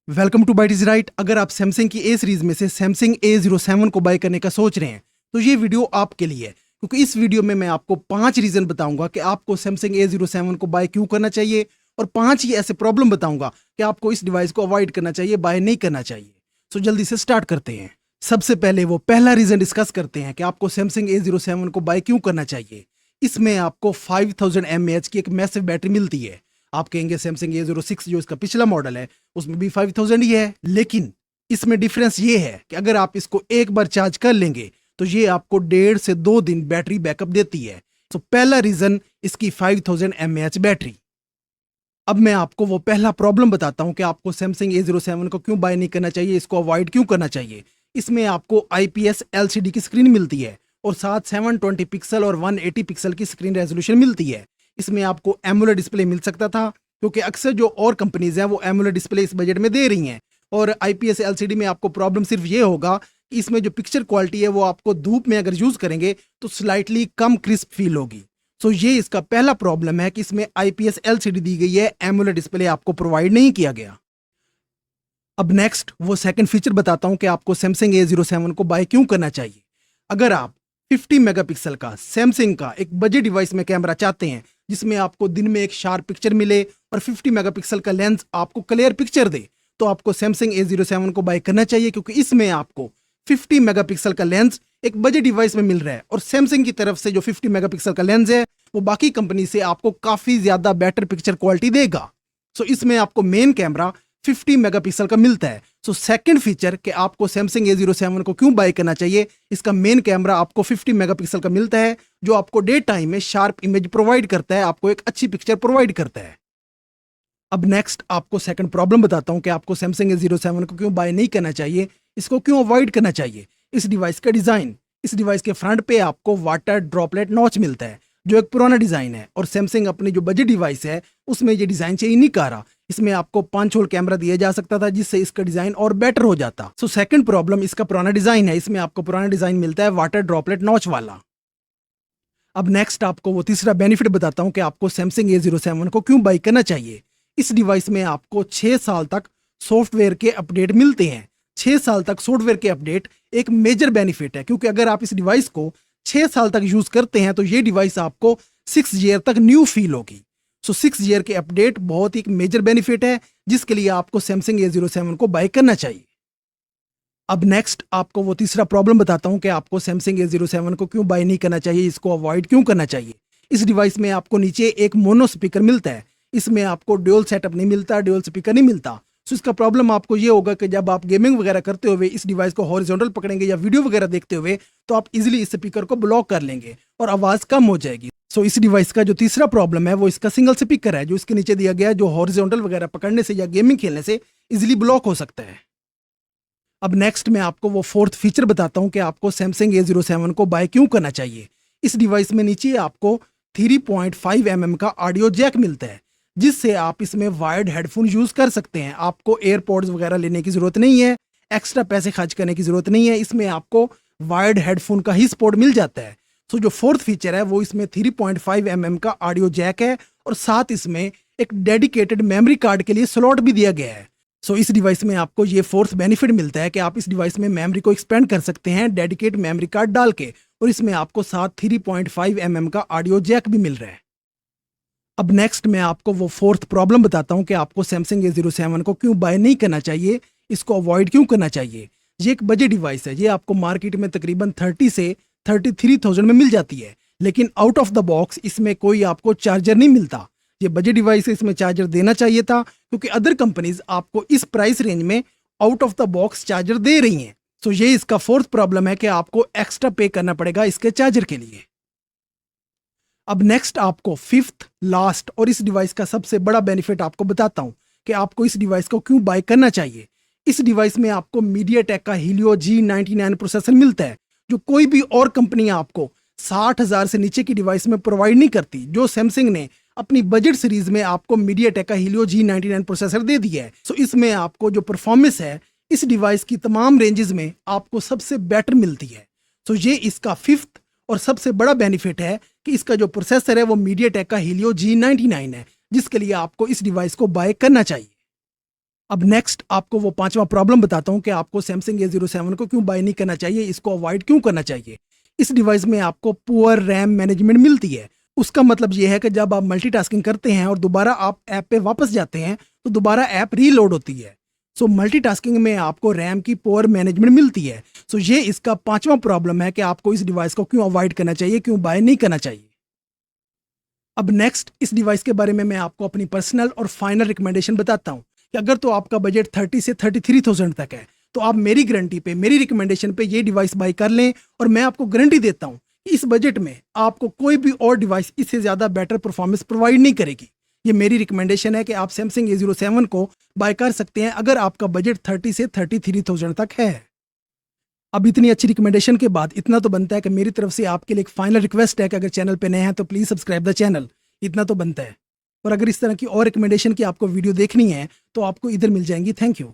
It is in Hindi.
Welcome to byte is right. अगर आप सैमसंग की ए सीरीज में से सैमसंग A07 को बाय करने का सोच रहे हैं तो ये वीडियो आपके लिए है, क्योंकि इस वीडियो में मैं आपको 5 रीजन बताऊंगा कि आपको सैमसंग A07 को बाय क्यों करना चाहिए, और 5 ही ऐसे प्रॉब्लम बताऊंगा कि आपको इस डिवाइस को अवॉइड करना चाहिए, बाय नहीं करना चाहिए। सो जल्दी से स्टार्ट करते हैं। सबसे पहले वो पहला रीजन डिस्कस करते हैं कि आपको सैमसंग A07 को बाय क्यों करना चाहिए। इसमें आपको 5000 mAh की एक मैसिव बैटरी मिलती है। आप कहेंगे सैमसंग A06 जो इसका पिछला मॉडल है उसमें भी 5000 ही है, लेकिन इसमें डिफरेंस ये है कि अगर आप इसको एक बार चार्ज कर लेंगे तो ये आपको 1.5 से 2 दिन बैटरी बैकअप देती है। तो पहला रीजन इसकी 5000 mAh बैटरी। अब मैं आपको वो पहला प्रॉब्लम बताता हूं कि आपको सैमसंग A07 को क्यों बाय नहीं करना चाहिए, इसको अवॉइड क्यों करना चाहिए। इसमें आपको IPS LCD की स्क्रीन मिलती है और साथ 720 पिक्सल और 180 पिक्सल की स्क्रीन रेजोल्यूशन मिलती है। इसमें आपको एमोलेड डिस्प्ले मिल सकता था, क्योंकि अक्सर जो और कंपनीज हैं वो एमोलेड डिस्प्ले इस बजट में दे रही हैं। और IPS LCD में आपको प्रॉब्लम सिर्फ ये होगा कि इसमें जो पिक्चर क्वालिटी है वो आपको धूप में अगर यूज करेंगे तो स्लाइटली कम क्रिस्प फील होगी। सो ये इसका पहला प्रॉब्लम है कि इसमें IPS LCD दी गई है, एमोलेड डिस्प्ले आपको प्रोवाइड नहीं किया गया। अब नेक्स्ट वो सेकंड फीचर बताता हूं कि आपको सैमसंग A07 को बाय क्यों करना चाहिए। अगर आप 50 मेगापिक्सल का सैमसंग का एक बजट डिवाइस में कैमरा चाहते हैं जिसमें आपको दिन में एक शार्प पिक्चर मिले और 50 मेगापिक्सल का लेंस आपको क्लियर पिक्चर दे, तो आपको सैमसंग A07 को बाय करना चाहिए, क्योंकि इसमें आपको 50 मेगापिक्सल का लेंस एक बजट डिवाइस में मिल रहा है और सैमसंग की तरफ से जो 50 मेगापिक्सल का लेंस है वो बाकी कंपनी से आपको काफी ज्यादा बेटर पिक्चर क्वालिटी देगा। सो इसमें आपको मेन कैमरा 50 मेगापिक्सल का मिलता है। सो सेकंड फीचर कि आपको सैमसंग A07 को क्यों बाय करना चाहिए, इसका मेन कैमरा आपको 50 मेगापिक्सल का मिलता है जो आपको डे टाइम में शार्प इमेज प्रोवाइड करता है, आपको एक अच्छी पिक्चर प्रोवाइड करता है। अब नेक्स्ट आपको सेकंड प्रॉब्लम बताता हूं कि आपको सैमसंग A07 को क्यों बाय नहीं करना चाहिए, इसको क्यों अवॉइड करना चाहिए। इस डिवाइस का डिजाइन, इस डिवाइस के फ्रंट पे आपको वाटर ड्रॉपलेट नॉच मिलता है जो एक पुराना डिजाइन है, और सैमसंग अपनी जो बजट डिवाइस है उसमें ये डिजाइन चेंज नहीं कर रहा। इसमें आपको 5 होल कैमरा दिया जा सकता था जिससे इसका डिजाइन और बेटर हो जाता। सो सेकंड प्रॉब्लम इसका पुराना डिजाइन है, इसमें आपको पुराना डिजाइन मिलता है वाटर ड्रॉपलेट नॉच वाला। अब नेक्स्ट आपको वो तीसरा बेनिफिट बताता हूं कि आपको सैमसंग A07 को क्यों बाय करना चाहिए। इस डिवाइस में आपको 6 साल तक सॉफ्टवेयर के अपडेट मिलते हैं। 6 साल तक सॉफ्टवेयर के अपडेट एक मेजर बेनिफिट है, क्योंकि अगर आप इस डिवाइस को 6 साल तक यूज करते हैं तो ये डिवाइस आपको 6 ईयर तक न्यू फील होगी। सो 6 ईयर के अपडेट बहुत ही एक मेजर बेनिफिट है जिसके लिए आपको सैमसंग A07 को बाय करना चाहिए। अब नेक्स्ट आपको वो तीसरा प्रॉब्लम बताता हूं कि आपको सैमसंग A07 को क्यों बाय नहीं करना चाहिए, इसको अवॉइड क्यों करना चाहिए। इस डिवाइस में आपको नीचे एक मोनो स्पीकर मिलता है, इसमें आपको ड्यूल सेटअप नहीं मिलता, ड्यूल स्पीकर नहीं मिलता। सो इसका प्रॉब्लम आपको ये होगा कि जब आप गेमिंग वगैरह करते हुए इस डिवाइस को हॉरिजॉन्टल पकड़ेंगे या वीडियो वगैरह देखते हुए तो आप इजीली इस स्पीकर को ब्लॉक कर लेंगे और आवाज कम हो जाएगी। सो इस डिवाइस का जो तीसरा प्रॉब्लम है वो इसका सिंगल स्पीकर है जो इसके नीचे दिया गया है, जो हॉरिजॉन्टल वगैरह पकड़ने से या गेमिंग खेलने से इजीली ब्लॉक हो सकता है। अब नेक्स्ट मैं आपको वो फोर्थ फीचर बताता हूं कि आपको सैमसंग A07 को बाय क्यों करना चाहिए। इस डिवाइस में नीचे आपको 3.5 mm का ऑडियो जैक मिलता है जिससे आप इसमें वायर्ड हेडफोन यूज कर सकते हैं। आपको एयरपॉड्स वगैरह लेने की जरूरत नहीं है, एक्स्ट्रा पैसे खर्च करने की जरूरत नहीं है, इसमें आपको वायर्ड हेडफोन का ही सपोर्ट मिल जाता है। सो जो फोर्थ फीचर है वो इसमें 3.5 mm का ऑडियो जैक है और साथ इसमें एक डेडिकेटेड मेमोरी कार्ड के लिए स्लॉट भी दिया गया है। सो इस डिवाइस में आपको ये फोर्थ बेनिफिट मिलता है कि आप इस डिवाइस में मेमोरी को एक्सपेंड कर सकते हैं डेडिकेट मेमोरी कार्ड डाल के, और इसमें आपको साथ 3.5 mm का ऑडियो जैक भी मिल रहा है। अब नेक्स्ट मैं आपको वो फोर्थ प्रॉब्लम बताता हूं कि आपको सैमसंग A07 को क्यों बाय नहीं करना चाहिए, इसको अवॉइड क्यों करना चाहिए। ये एक बजट डिवाइस है, ये आपको मार्केट में तकरीबन 30 से 33,000 में मिल जाती है, लेकिन आउट ऑफ द बॉक्स इसमें कोई आपको चार्जर नहीं मिलता। ये बजट डिवाइस है, इसमें चार्जर देना चाहिए था, क्योंकि अदर कंपनीज आपको इस प्राइस रेंज में out of the box charger दे रही हैं। सो ये इसका फोर्थ प्रॉब्लम है कि आपको एक्स्ट्रा पे करना पड़ेगा इसके चार्जर के लिए। अब नेक्स्ट आपको फिफ्थ लास्ट और इस डिवाइस का सबसे बड़ा बेनिफिट आपको बताता हूं कि आपको इस डिवाइस को क्यों बाय करना चाहिए। इस डिवाइस में आपको मीडियाटेक का Helio G99 प्रोसेसर मिलता है जो कोई भी और कंपनी आपको 60,000 से नीचे की डिवाइस में प्रोवाइड नहीं करती। जो सैमसंग ने अपनी बजट सीरीज में आपको मीडियाटेक का Helio G99 प्रोसेसर दे दिया है। सो इसमें आपको जो परफॉर्मेंस है इस डिवाइस की तमाम रेंजेस में आपको सबसे बेटर मिलती है। सो ये इसका फिफ्थ और सबसे बड़ा बेनिफिट है कि इसका जो प्रोसेसर है वो मीडियाटेक का Helio G99 है जिसके लिए आपको इस डिवाइस को बाय करना चाहिए। अब नेक्स्ट आपको वो पांचवा प्रॉब्लम बताता हूं कि आपको सैमसंग A07 को क्यों बाय नहीं करना चाहिए, इसको अवॉइड क्यों करना चाहिए। इस डिवाइस में आपको पुअर रैम मैनेजमेंट मिलती है। उसका मतलब यह है कि जब आप मल्टीटास्किंग करते हैं और दोबारा आप ऐप पे वापस जाते हैं तो दोबारा ऐप रीलोड होती है। सो मल्टीटास्किंग में आपको रैम की पुअर मैनेजमेंट मिलती है। सो ये इसका पांचवा प्रॉब्लम है कि आपको इस डिवाइस को क्यों अवॉइड करना चाहिए, क्यों बाय नहीं करना चाहिए। अब नेक्स्ट इस डिवाइस के बारे में मैं आपको अपनी पर्सनल और फाइनल रिकमेंडेशन बताता हूँ कि अगर तो आपका बजट 30 से 33,000 तक है तो आप मेरी गारंटी पे, मेरी रिकमेंडेशन पे ये डिवाइस बाय कर लें। और मैं आपको गारंटी देता हूँ कि इस बजट में आपको कोई भी और डिवाइस इससे ज़्यादा बेटर परफॉर्मेंस प्रोवाइड नहीं करेगी। ये मेरी रिकमेंडेशन है कि आप सैमसंग A07 को बाय कर सकते हैं अगर आपका बजट 30 से 33,000 तक है। अब इतनी अच्छी रिकमेंडेशन के बाद इतना तो बनता है कि मेरी तरफ से आपके लिए एक फाइनल रिक्वेस्ट है कि अगर चैनल पे नए हैं तो प्लीज़ सब्सक्राइब द चैनल। इतना तो बनता है। और अगर इस तरह की और रिकमेंडेशन की आपको वीडियो देखनी है तो आपको इधर मिल जाएंगी। Thank you.